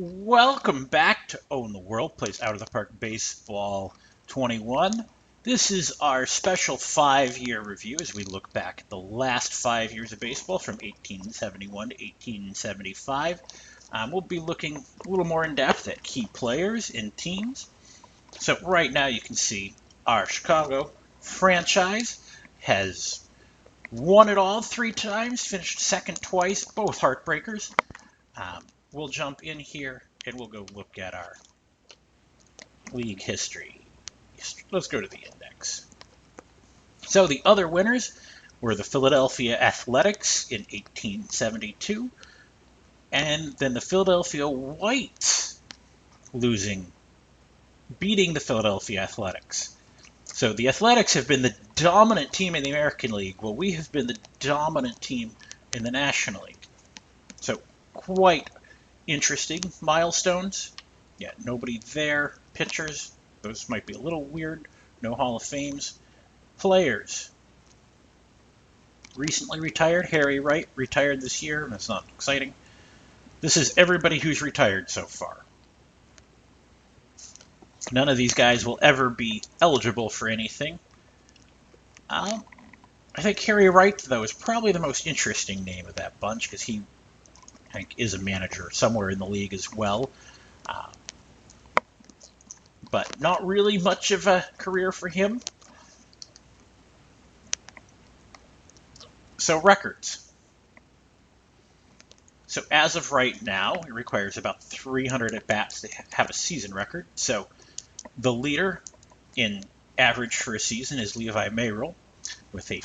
Welcome back to Own the World, plays Out of the Park Baseball 21. This is our special 5-year review as we look back at the last 5 years of baseball from 1871 to 1875. We'll be looking a little more in depth at key players and teams. So right now you can see our Chicago franchise has won it all 3 times, finished second twice, both heartbreakers. We'll jump in here and we'll go look at our league history. Let's go to the index. So the other winners were the Philadelphia Athletics in 1872, and then the Philadelphia Whites beating the Philadelphia Athletics. So the Athletics have been the dominant team in the American League, while we have been the dominant team in the National League. So quite interesting milestones. Yeah, nobody there. Pitchers, those might be a little weird. No Hall of Fames. Players. Recently retired. Harry Wright retired this year. That's not exciting. This is everybody who's retired so far. None of these guys will ever be eligible for anything. I think Harry Wright, though, is probably the most interesting name of that bunch because he, I think, is a manager somewhere in the league as well. But not really much of a career for him. So records. So as of right now, it requires about 300 at-bats to have a season record. So the leader in average for a season is Levi Merrill with a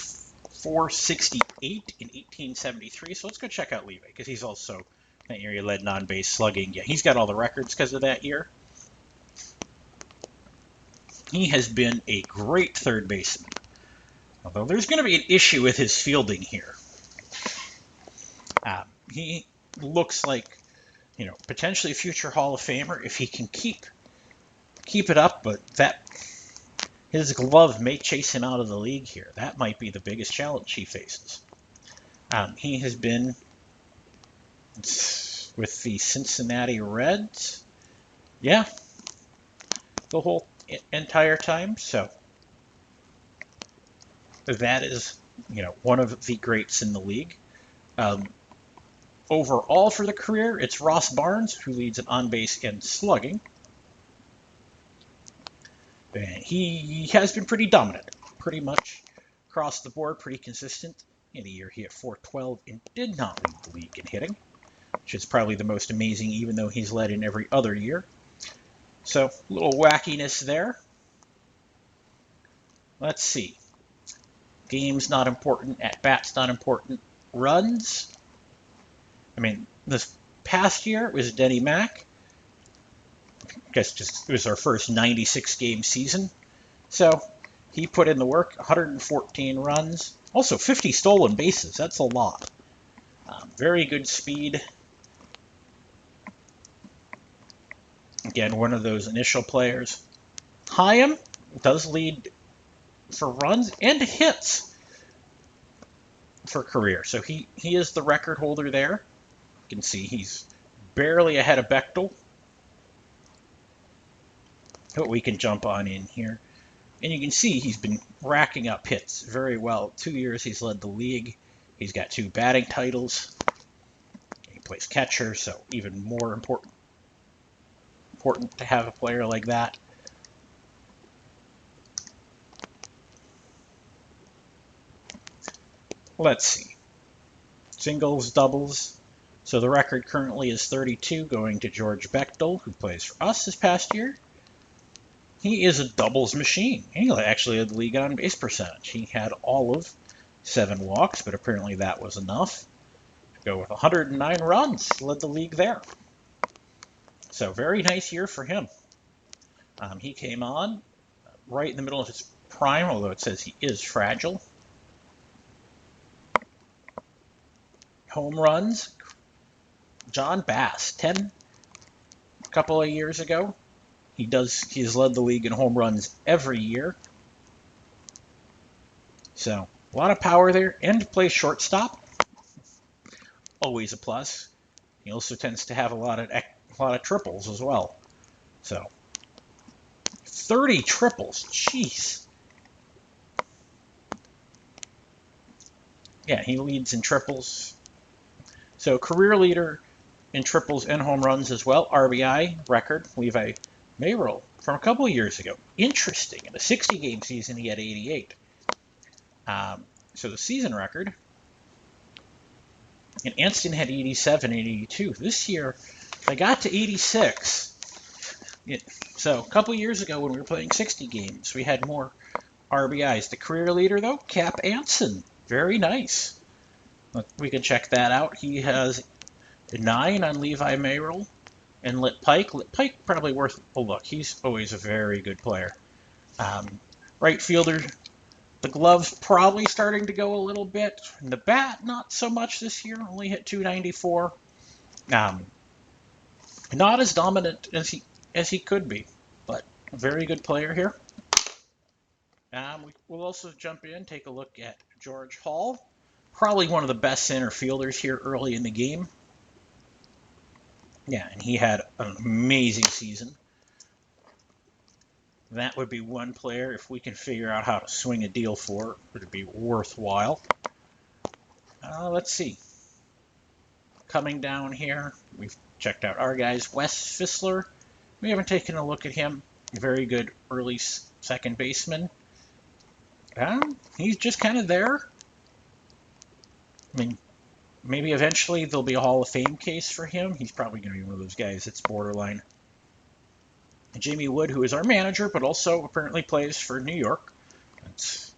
468 in 1873. So let's go check out Levi because he's also that year he led non-base slugging. Yeah, he's got all the records because of that year. He has been a great third baseman. Although there's going to be an issue with his fielding here. He looks like, potentially a future Hall of Famer if he can keep it up, but his glove may chase him out of the league here. That might be the biggest challenge he faces. He has been with the Cincinnati Reds, the whole entire time. So that is, one of the greats in the league. Overall for the career, it's Ross Barnes who leads in on-base and slugging. And he has been pretty dominant, pretty much across the board, pretty consistent. In a year, he hit .412 and did not lead the league in hitting, which is probably the most amazing, even though he's led in every other year. So, a little wackiness there. Let's see. Games not important, at-bats not important, runs. This past year it was Denny Mack. I guess it was our first 96-game season. So he put in the work, 114 runs. Also 50 stolen bases, that's a lot. Very good speed. Again, one of those initial players. Hyam does lead for runs and hits for career. So he is the record holder there. You can see he's barely ahead of Bechtel. But we can jump on in here. And you can see he's been racking up hits very well. 2 years he's led the league. He's got 2 batting titles. He plays catcher, so even more important to have a player like that. Let's see. Singles, doubles. So the record currently is 32, going to George Bechtel, who plays for us this past year. He is a doubles machine. He actually led the league on base percentage. He had all of 7 walks, but apparently that was enough to go with 109 runs. Led the league there. So very nice year for him. He came on right in the middle of his prime, although it says he is fragile. Home runs. John Bass, 10 a couple of years ago. He has led the league in home runs every year. So, a lot of power there, and plays shortstop. Always a plus. He also tends to have a lot of a lot of triples as well. So 30 triples, jeez. Yeah, he leads in triples. So career leader in triples and home runs as well. RBI record, Levi Mayroll from a couple of years ago. Interesting. In a 60-game season, he had 88. So the season record, and Anston had 87 and 82. This year, they got to 86. So a couple years ago when we were playing 60 games, we had more RBIs. The career leader, though, Cap Anson. Very nice. We can check that out. He has 9 on Levi Mayroll and Lit Pike. Lit Pike probably worth a look. He's always a very good player. Right fielder, the glove's probably starting to go a little bit. And the bat, not so much this year. Only hit 294. Not as dominant as he could be, but a very good player here. We'll also jump in, take a look at George Hall. Probably one of the best center fielders here early in the game. Yeah, and he had an amazing season. That would be one player, if we can figure out how to swing a deal for it, would be worthwhile. Let's see. Coming down here, we've checked out our guys. Wes Fissler, we haven't taken a look at him. Very good early second baseman. He's just kind of there. I mean, maybe eventually there'll be a Hall of Fame case for him. He's probably going to be one of those guys that's borderline. Jamie Wood, who is our manager, but also apparently plays for New York. That's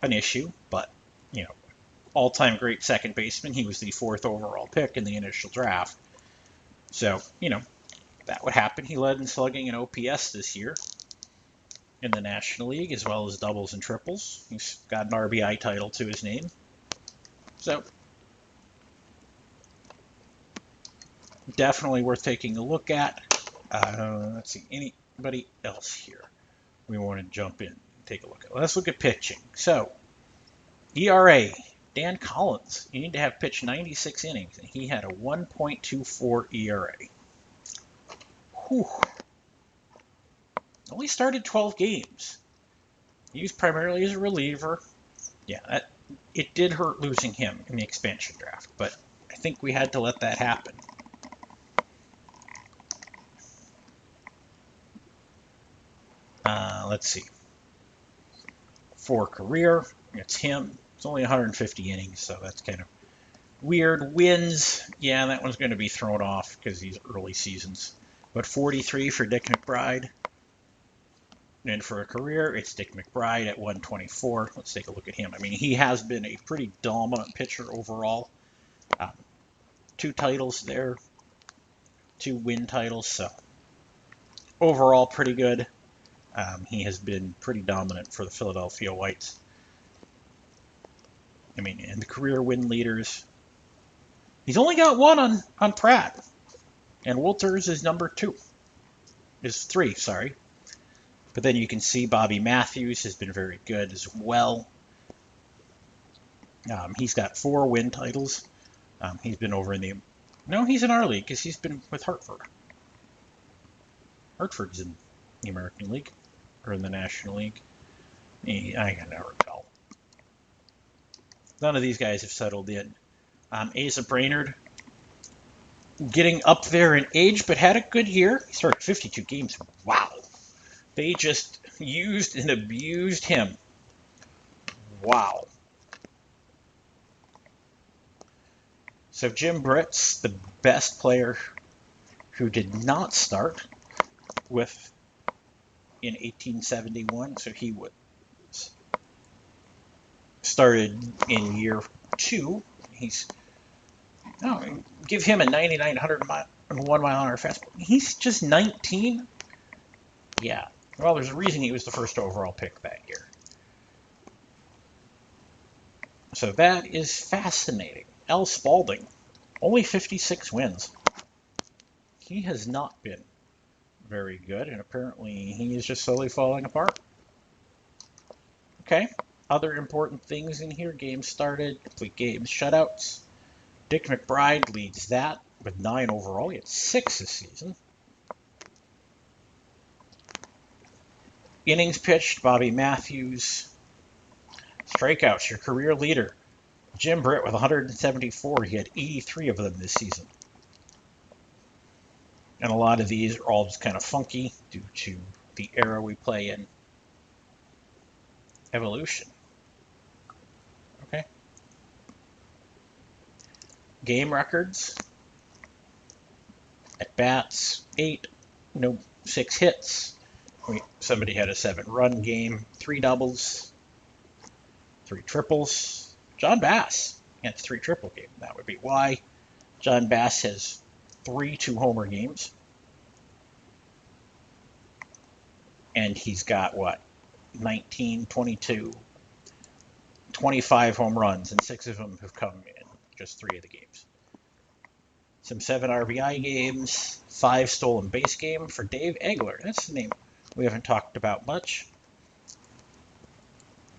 an issue, but, all-time great second baseman. He was the 4th overall pick in the initial draft. So, that would happen. He led in slugging and OPS this year in the National League, as well as doubles and triples. He's got an RBI title to his name. So, definitely worth taking a look at. Let's see, anybody else here we want to jump in and take a look at? Let's look at pitching. So, ERA, Dan Collins, you need to have pitched 96 innings, and he had a 1.24 ERA. Whew. Only started 12 games. Used primarily as a reliever. Yeah, it did hurt losing him in the expansion draft, but I think we had to let that happen. Let's see. For career, it's him. It's only 150 innings, so that's kind of weird. Wins, yeah, that one's going to be thrown off because these early seasons. But 43 for Dick McBride. And for a career, it's Dick McBride at 124. Let's take a look at him. I mean, he has been a pretty dominant pitcher overall. 2 titles there. 2 win titles, so overall pretty good. He has been pretty dominant for the Philadelphia Whites. I mean, and the career win leaders, he's only got 1 on Pratt. And Wolters is number 2. Is 3, sorry. But then you can see Bobby Matthews has been very good as well. He's got 4 win titles. He's been over in the... No, he's in our league because he's been with Hartford. Hartford's in the American League. Or in the National League. I can never tell. None of these guys have settled in. Asa Brainerd, getting up there in age, but had a good year. He started 52 games. Wow. They just used and abused him. Wow. So Jim Britt's the best player who did not start with in 1871, so he was started in year 2. Give him a 99, 101 mile an hour fastball. He's just 19. Yeah. Well, there's a reason he was the 1st overall pick that year. So that is fascinating. Al Spalding, only 56 wins. He has not been very good, and apparently he is just slowly falling apart. Okay, other important things in here. Games started, complete games, shutouts. Dick McBride leads that with 9 overall. He had 6 this season. Innings pitched, Bobby Matthews. Strikeouts, your career leader, Jim Britt with 174. He had 83 of them this season. And a lot of these are all just kind of funky due to the era we play in. Evolution. Okay. Game records. At bats, 8, 6 hits. Somebody had a 7-run game, 3 doubles, 3 triples. John Bass had 3 triple game. That would be why John Bass has 3 2-homer games. And he's got, 19, 22, 25 home runs, and 6 of them have come in just 3 of the games. Some 7 RBI games, 5 stolen base game for Dave Egler. That's the name we haven't talked about much.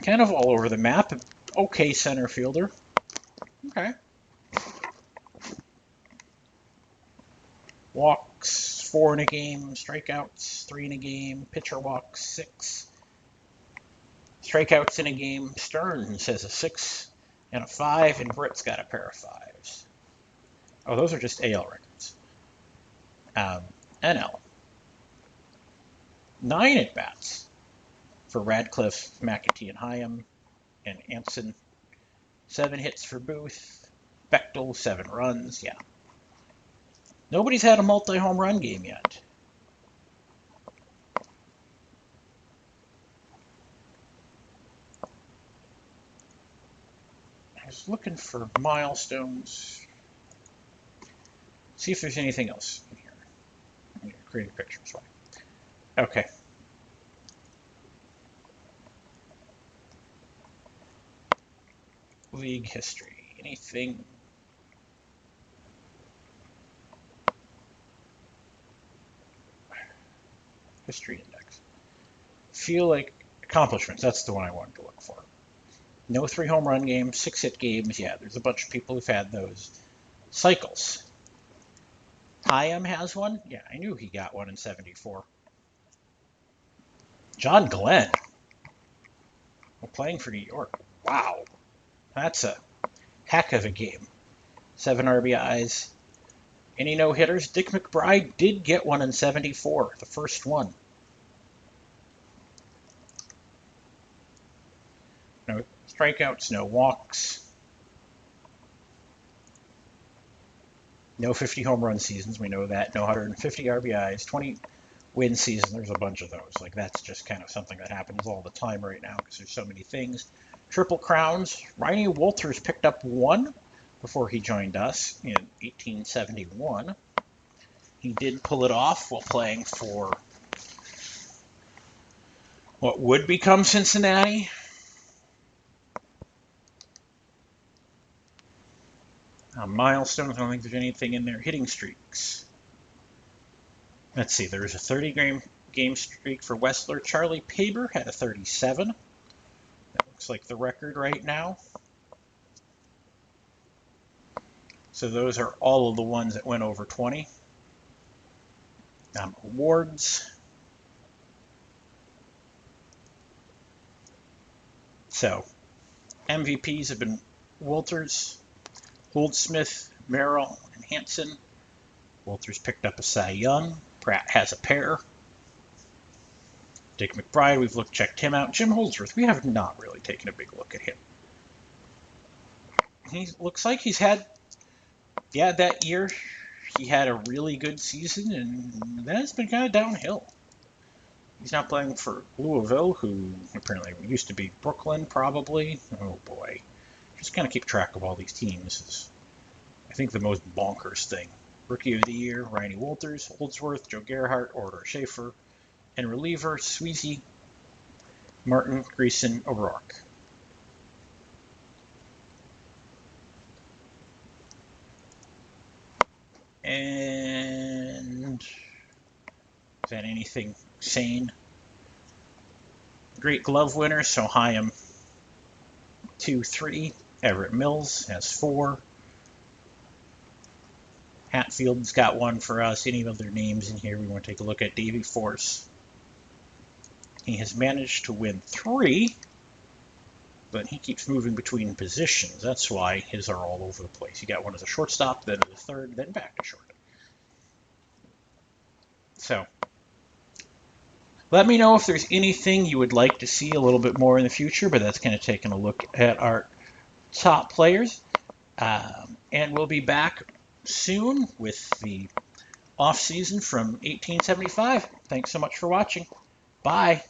Kind of all over the map. Okay center fielder. Okay. Walks, 4 in a game. Strikeouts, 3 in a game. Pitcher walks, 6. Strikeouts in a game. Stearns has a 6 and a 5, and Britt's got a pair of 5s. Oh, those are just AL records. NL. 9 at-bats for Radcliffe, McAtee, and Hyam, and Anson. 7 hits for Booth. Bechtel, 7 runs. Yeah. Nobody's had a multi-home run game yet. I was looking for milestones. See if there's anything else in here. I'm going to create a picture. Sorry. Okay. League history. Anything? History index. Feel like accomplishments. That's the one I wanted to look for. No 3-home run games, 6-hit games. Yeah, there's a bunch of people who've had those. Cycles. Hyam has one? Yeah, I knew he got one in 74. John Glenn. Well, playing for New York. Wow. That's a heck of a game. 7 RBIs. Any no-hitters? Dick McBride did get one in 74, the first one. No strikeouts, no walks. No 50 home run seasons, we know that. No 150 RBIs, 20 win season. There's a bunch of those. Like, that's just kind of something that happens all the time right now because there's so many things. Triple crowns. Riney Walters picked up 1 before he joined us in 1871. He did pull it off while playing for what would become Cincinnati. Milestones, I don't think there's anything in there. Hitting streaks. Let's see, there was a 30-game streak for Wessler. Charlie Paber had a 37. That looks like the record right now. So those are all of the ones that went over 20. Awards. So MVPs have been Walters, Goldsmith, Merrill, and Hanson. Walters picked up a Cy Young. Pratt has a pair. Dick McBride, we've checked him out. Jim Holdsworth, we have not really taken a big look at him. He looks like he's had, that year he had a really good season, and then it's been kind of downhill. He's not playing for Louisville, who apparently used to be Brooklyn, probably. Oh, boy. Just kind of keep track of all these teams is, I think, the most bonkers thing. Rookie of the Year, Riney Walters, Holdsworth, Joe Gerhardt, Order Schaefer, and reliever, Sweezy, Martin, Greason, O'Rourke. And is that anything sane? Great glove winner, so Hyam 2-3. Everett Mills has 4. Hatfield's got one for us. Any other names in here we want to take a look at? Davey Force. He has managed to win 3, but he keeps moving between positions. That's why his are all over the place. You got one as a shortstop, then as a third, then back to short. So let me know if there's anything you would like to see a little bit more in the future, but that's kind of taking a look at our top players. And we'll be back soon with the off season from 1875. Thanks so much for watching. Bye.